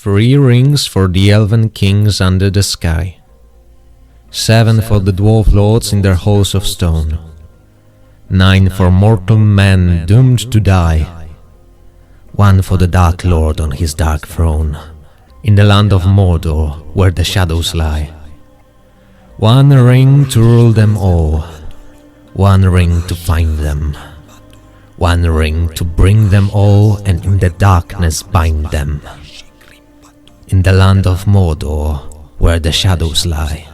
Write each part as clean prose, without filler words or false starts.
3 rings for the elven kings under the sky, 7 for the dwarf lords in their halls of stone, 9 for mortal men doomed to die, 1 for the Dark Lord on his dark throne, in the land of Mordor where the shadows lie. 1 ring to rule them all, 1 ring to find them, 1 ring to bring them all and in the darkness bind them, in the land of Mordor where the shadows lie.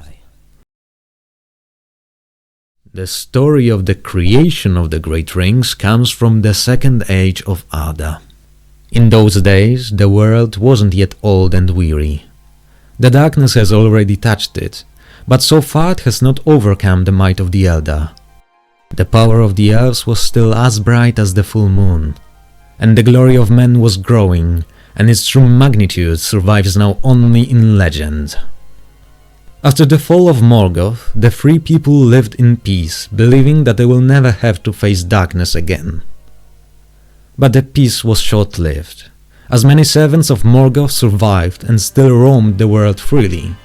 The story of the creation of the Great Rings comes from the Second Age of Arda. In those days, the world wasn't yet old and weary. The darkness has already touched it, but so far it has not overcome the might of the Eldar. The power of the elves was still as bright as the full moon, and the glory of men was growing, and its true magnitude survives now only in legend. After the fall of Morgoth, the 3 people lived in peace, believing that they will never have to face darkness again. But the peace was short-lived, as many servants of Morgoth survived and still roamed the world freely.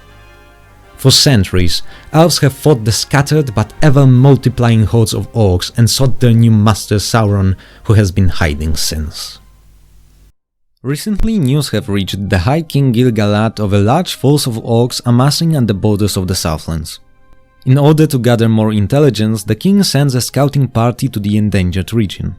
For centuries, elves have fought the scattered but ever-multiplying hordes of orcs and sought their new master Sauron, who has been hiding since. Recently, news have reached the High King Gil-galad of a large force of orcs amassing at the borders of the Southlands. In order to gather more intelligence, the king sends a scouting party to the endangered region.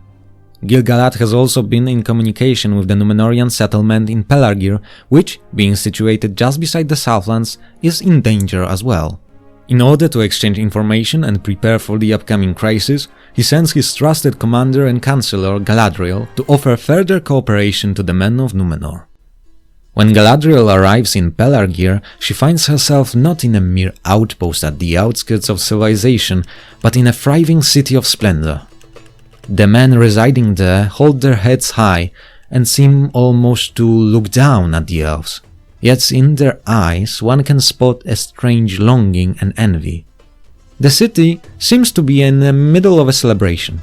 Gil-galad has also been in communication with the Númenórean settlement in Pelargir, which, being situated just beside the Southlands, is in danger as well. In order to exchange information and prepare for the upcoming crisis, he sends his trusted commander and counselor Galadriel to offer further cooperation to the men of Númenor. When Galadriel arrives in Pelargir, she finds herself not in a mere outpost at the outskirts of civilization, but in a thriving city of splendor. The men residing there hold their heads high and seem almost to look down at the elves. Yet in their eyes one can spot a strange longing and envy. The city seems to be in the middle of a celebration.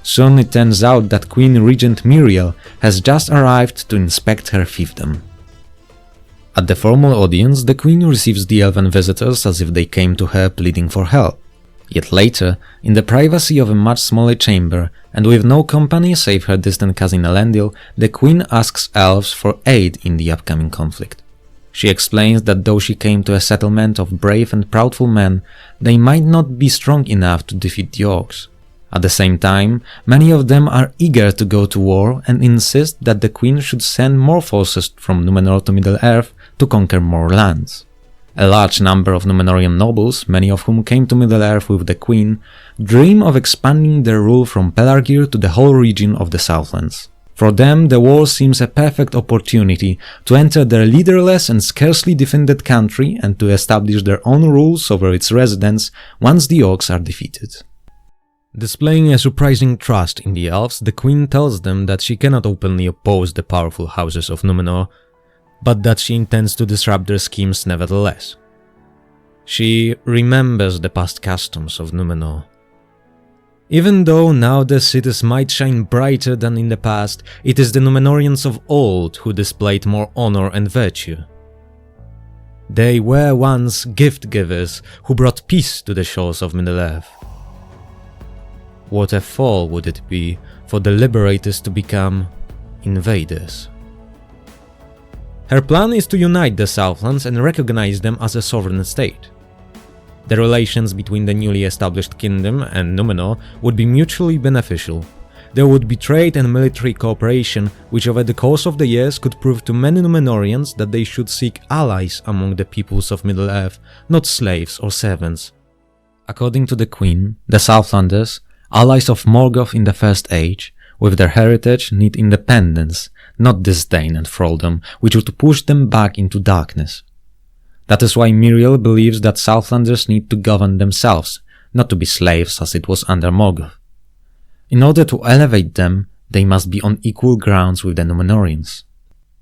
Soon it turns out that Queen Regent Miriel has just arrived to inspect her fiefdom. At the formal audience, the queen receives the elven visitors as if they came to her pleading for help. Yet later, in the privacy of a much smaller chamber, and with no company save her distant cousin Elendil, the queen asks elves for aid in the upcoming conflict. She explains that though she came to a settlement of brave and proudful men, they might not be strong enough to defeat the orcs. At the same time, many of them are eager to go to war and insist that the queen should send more forces from Númenor to Middle-earth to conquer more lands. A large number of Númenórean nobles, many of whom came to Middle-earth with the queen, dream of expanding their rule from Pelargir to the whole region of the Southlands. For them, the war seems a perfect opportunity to enter their leaderless and scarcely defended country and to establish their own rules over its residents once the orcs are defeated. Displaying a surprising trust in the elves, the queen tells them that she cannot openly oppose the powerful houses of Númenor, but that she intends to disrupt their schemes nevertheless. She remembers the past customs of Númenor. Even though now the cities might shine brighter than in the past, it is the Númenóreans of old who displayed more honor and virtue. They were once gift-givers who brought peace to the shores of Middle-earth. What a fall would it be for the liberators to become invaders. Her plan is to unite the Southlands and recognize them as a sovereign state. The relations between the newly established kingdom and Númenor would be mutually beneficial. There would be trade and military cooperation, which over the course of the years could prove to many Númenóreans that they should seek allies among the peoples of Middle-earth, not slaves or servants. According to the queen, the Southlanders, allies of Morgoth in the First Age, with their heritage need independence, not disdain and thraldom, which would push them back into darkness. That is why Miriel believes that Southlanders need to govern themselves, not to be slaves as it was under Morgoth. In order to elevate them, they must be on equal grounds with the Númenóreans.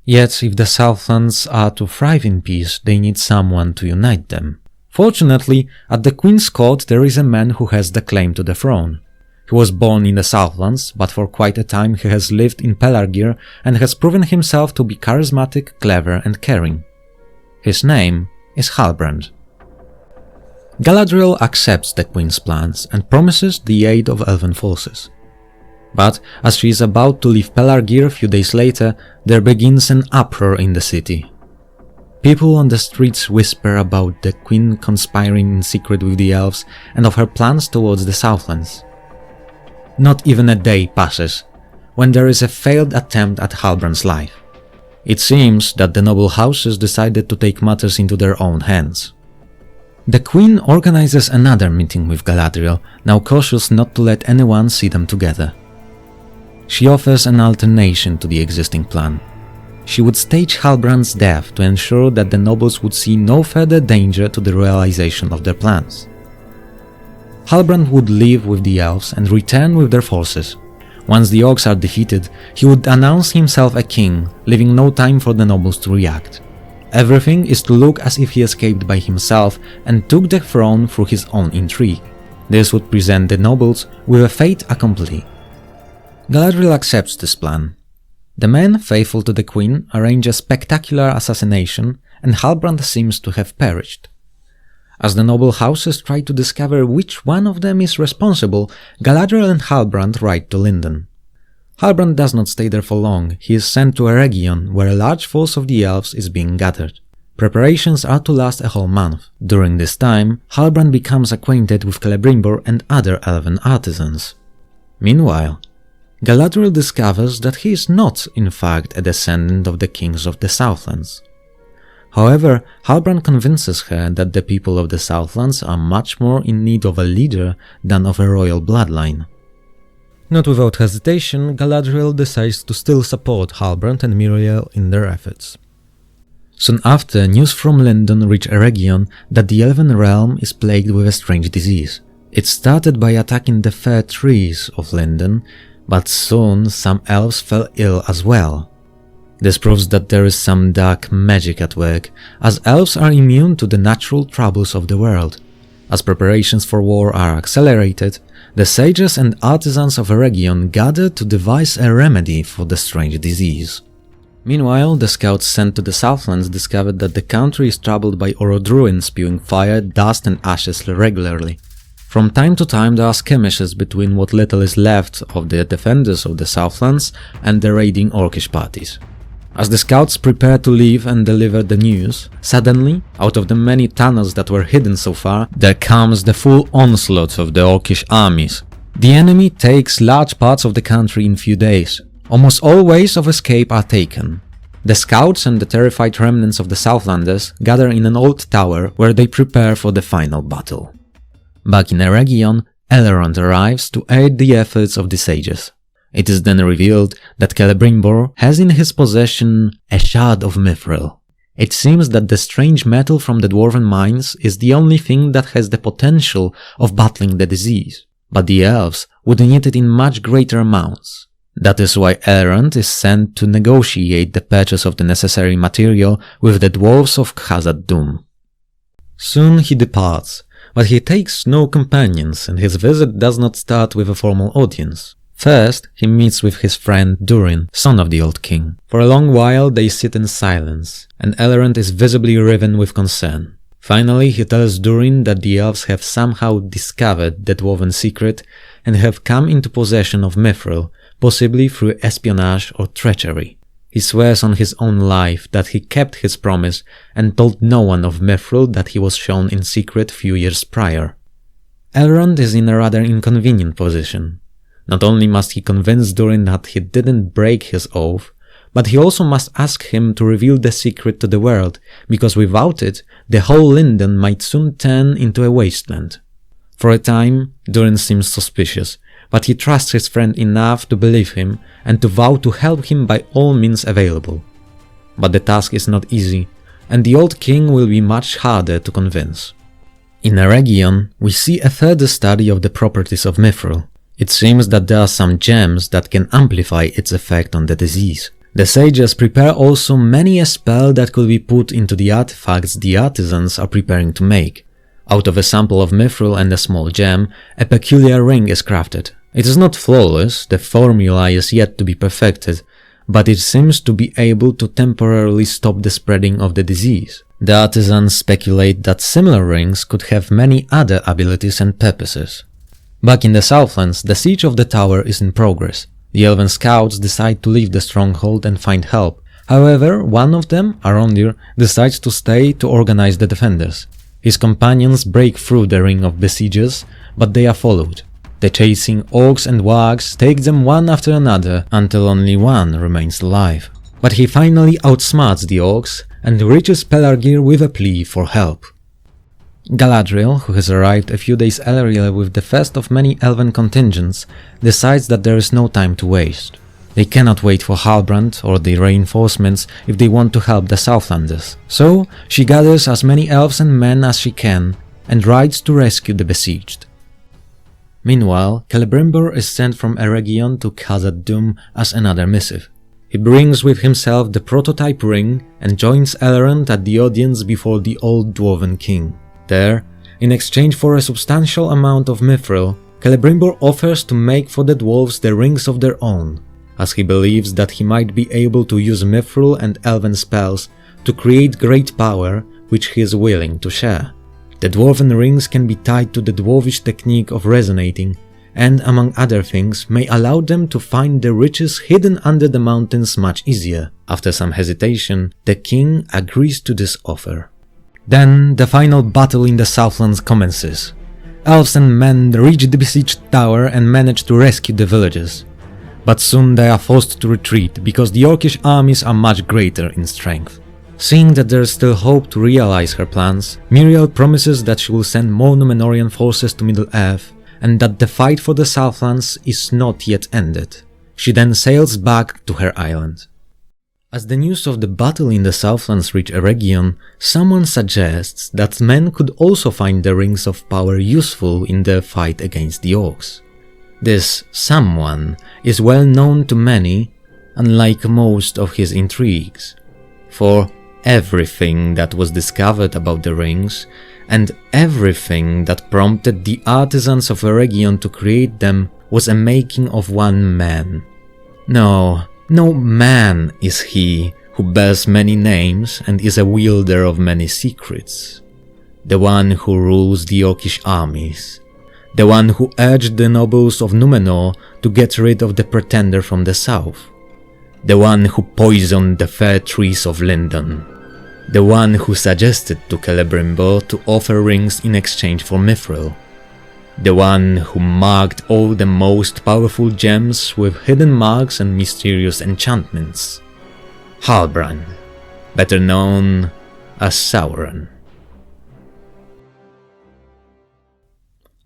Yet, if the Southlands are to thrive in peace, they need someone to unite them. Fortunately, at the Queen's court there is a man who has the claim to the throne. He was born in the Southlands, but for quite a time he has lived in Pelargir and has proven himself to be charismatic, clever and caring. His name is Halbrand. Galadriel accepts the Queen's plans and promises the aid of elven forces. But as she is about to leave Pelargir a few days later, there begins an uproar in the city. People on the streets whisper about the Queen conspiring in secret with the elves and of her plans towards the Southlands. Not even a day passes when there is a failed attempt at Halbrand's life. It seems that the noble houses decided to take matters into their own hands. The Queen organizes another meeting with Galadriel, now cautious not to let anyone see them together. She offers an alternation to the existing plan. She would stage Halbrand's death to ensure that the nobles would see no further danger to the realization of their plans. Halbrand would leave with the elves and return with their forces. Once the orcs are defeated, he would announce himself a king, leaving no time for the nobles to react. Everything is to look as if he escaped by himself and took the throne through his own intrigue. This would present the nobles with a fait accompli. Galadriel accepts this plan. The men faithful to the Queen arrange a spectacular assassination, and Halbrand seems to have perished. As the noble houses try to discover which one of them is responsible, Galadriel and Halbrand ride to Lindon. Halbrand does not stay there for long. He is sent to Eregion, where a large force of the elves is being gathered. Preparations are to last a whole month. During this time, Halbrand becomes acquainted with Celebrimbor and other elven artisans. Meanwhile, Galadriel discovers that he is not, in fact, a descendant of the kings of the Southlands. However, Halbrand convinces her that the people of the Southlands are much more in need of a leader than of a royal bloodline. Not without hesitation, Galadriel decides to still support Halbrand and Mithril in their efforts. Soon after, news from Lindon reach Eregion that the Elven realm is plagued with a strange disease. It started by attacking the fair trees of Lindon, but soon some elves fell ill as well. This proves that there is some dark magic at work, as elves are immune to the natural troubles of the world. As preparations for war are accelerated, the sages and artisans of Eregion gather to devise a remedy for the strange disease. Meanwhile, the scouts sent to the Southlands discovered that the country is troubled by Orodruin spewing fire, dust and ashes regularly. From time to time there are skirmishes between what little is left of the defenders of the Southlands and the raiding orcish parties. As the scouts prepare to leave and deliver the news, suddenly, out of the many tunnels that were hidden so far, there comes the full onslaught of the orcish armies. The enemy takes large parts of the country in few days. Almost all ways of escape are taken. The scouts and the terrified remnants of the Southlanders gather in an old tower where they prepare for the final battle. Back in Eregion, Elrond arrives to aid the efforts of the sages. It is then revealed that Celebrimbor has in his possession a shard of Mithril. It seems that the strange metal from the dwarven mines is the only thing that has the potential of battling the disease, but the elves would need it in much greater amounts. That is why Elrond is sent to negotiate the purchase of the necessary material with the dwarves of Khazad-dûm. Soon he departs, but he takes no companions and his visit does not start with a formal audience. First, he meets with his friend Durin, son of the Old King. For a long while they sit in silence, and Elrond is visibly riven with concern. Finally, he tells Durin that the elves have somehow discovered the dwarven secret and have come into possession of Mithril, possibly through espionage or treachery. He swears on his own life that he kept his promise and told no one of Mithril that he was shown in secret few years prior. Elrond is in a rather inconvenient position. Not only must he convince Durin that he didn't break his oath, but he also must ask him to reveal the secret to the world, because without it, the whole Lindon might soon turn into a wasteland. For a time, Durin seems suspicious, but he trusts his friend enough to believe him and to vow to help him by all means available. But the task is not easy, and the Old King will be much harder to convince. In Eregion, we see a further study of the properties of Mithril. It seems that there are some gems that can amplify its effect on the disease. The sages prepare also many a spell that could be put into the artifacts the artisans are preparing to make. Out of a sample of Mithril and a small gem, a peculiar ring is crafted. It is not flawless, the formula is yet to be perfected, but it seems to be able to temporarily stop the spreading of the disease. The artisans speculate that similar rings could have many other abilities and purposes. Back in the Southlands, the siege of the tower is in progress. The elven scouts decide to leave the stronghold and find help. However, one of them, Arondir, decides to stay to organize the defenders. His companions break through the ring of besiegers, but they are followed. The chasing orcs and wargs take them one after another until only one remains alive. But he finally outsmarts the orcs and reaches Pelargir with a plea for help. Galadriel, who has arrived a few days earlier with the first of many elven contingents, decides that there is no time to waste. They cannot wait for Halbrand or the reinforcements if they want to help the Southlanders. So she gathers as many elves and men as she can and rides to rescue the besieged. Meanwhile, Celebrimbor is sent from Eregion to Khazad Dûm as another missive. He brings with himself the prototype ring and joins Elrond at the audience before the old dwarven king. There, in exchange for a substantial amount of Mithril, Celebrimbor offers to make for the dwarves the rings of their own, as he believes that he might be able to use Mithril and elven spells to create great power which he is willing to share. The dwarven rings can be tied to the dwarvish technique of resonating, and among other things may allow them to find the riches hidden under the mountains much easier. After some hesitation, the king agrees to this offer. Then the final battle in the Southlands commences. Elves and men reach the besieged tower and manage to rescue the villagers. But soon they are forced to retreat because the Orcish armies are much greater in strength. Seeing that there is still hope to realize her plans, Miriel promises that she will send more Númenórean forces to Middle-earth and that the fight for the Southlands is not yet ended. She then sails back to her island. As the news of the battle in the Southlands reach Eregion, someone suggests that men could also find the rings of power useful in their fight against the orcs. This someone is well known to many, unlike most of his intrigues, for everything that was discovered about the rings and everything that prompted the artisans of Eregion to create them was a making of one man. No man is he who bears many names and is a wielder of many secrets. The one who rules the Orcish armies. The one who urged the nobles of Númenor to get rid of the pretender from the south. The one who poisoned the fair trees of Lindon. The one who suggested to Celebrimbor to offer rings in exchange for Mithril. The one who marked all the most powerful gems with hidden marks and mysterious enchantments. Halbrand, better known as Sauron.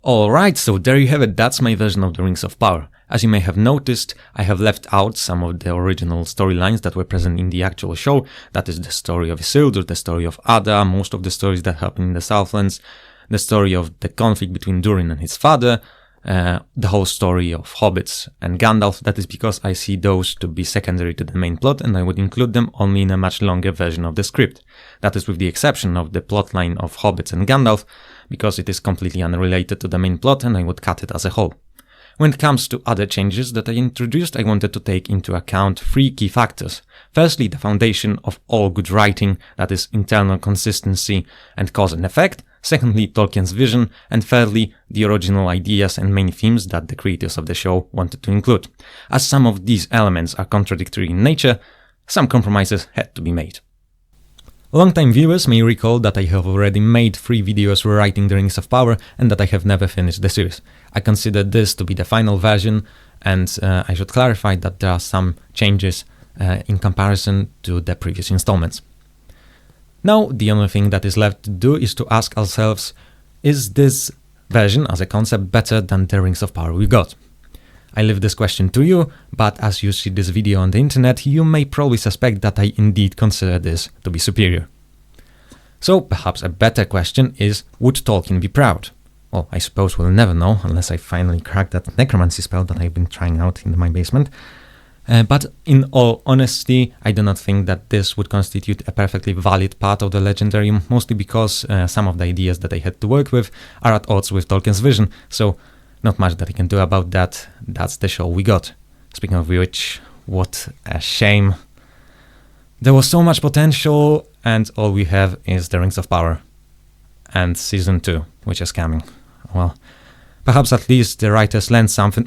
Alright, so there you have it, that's my version of the Rings of Power. As you may have noticed, I have left out some of the original storylines that were present in the actual show. That is the story of Isildur, the story of Ada, most of the stories that happen in the Southlands, the story of the conflict between Durin and his father, the whole story of hobbits and Gandalf. That is because I see those to be secondary to the main plot and I would include them only in a much longer version of the script. That is with the exception of the plotline of hobbits and Gandalf, because it is completely unrelated to the main plot and I would cut it as a whole. When it comes to other changes that I introduced, I wanted to take into account three key factors. Firstly, the foundation of all good writing, that is internal consistency and cause and effect. Secondly, Tolkien's vision. And thirdly, the original ideas and main themes that the creators of the show wanted to include. As some of these elements are contradictory in nature, some compromises had to be made. Longtime viewers may recall that I have already made 3 videos rewriting the Rings of Power and that I have never finished the series. I consider this to be the final version, and I should clarify that there are some changes in comparison to the previous installments. Now, the only thing that is left to do is to ask ourselves, is this version as a concept better than the Rings of Power we got? I leave this question to you, but as you see this video on the internet, you may probably suspect that I indeed consider this to be superior. So perhaps a better question is, would Tolkien be proud? Well, I suppose we'll never know unless I finally crack that necromancy spell that I've been trying out in my basement. But in all honesty, I do not think that this would constitute a perfectly valid part of the Legendarium, mostly because some of the ideas that I had to work with are at odds with Tolkien's vision, so not much that he can do about that. That's the show we got. Speaking of which, what a shame. There was so much potential, and all we have is the Rings of Power. And Season 2, which is coming. Well, perhaps at least the writers learned something.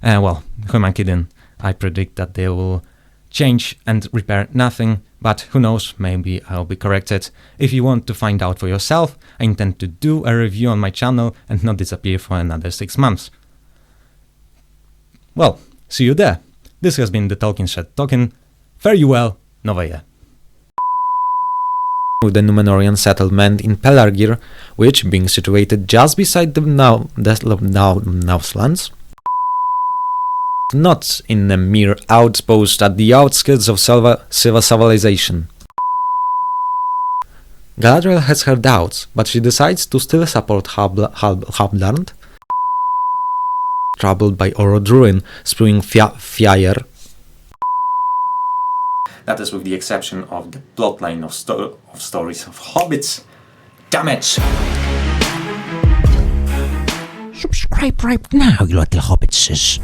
Well, who am I kidding? I predict that they will change and repair nothing, but who knows, maybe I'll be corrected. If you want to find out for yourself, I intend to do a review on my channel and not disappear for another 6 months. Well, see you there. This has been the Tolkien Shed Talking. Fare you well, Novaye. With the Númenórean settlement in Pelargir, which, being situated just beside the Southlands, not in a mere outpost at the outskirts of civilization. Galadriel has her doubts, but she decides to still support Halbrand, troubled by Orodruin spewing fire. That is with the exception of the plotline of stories of hobbits. Damn it! Subscribe right now, you little hobbitses.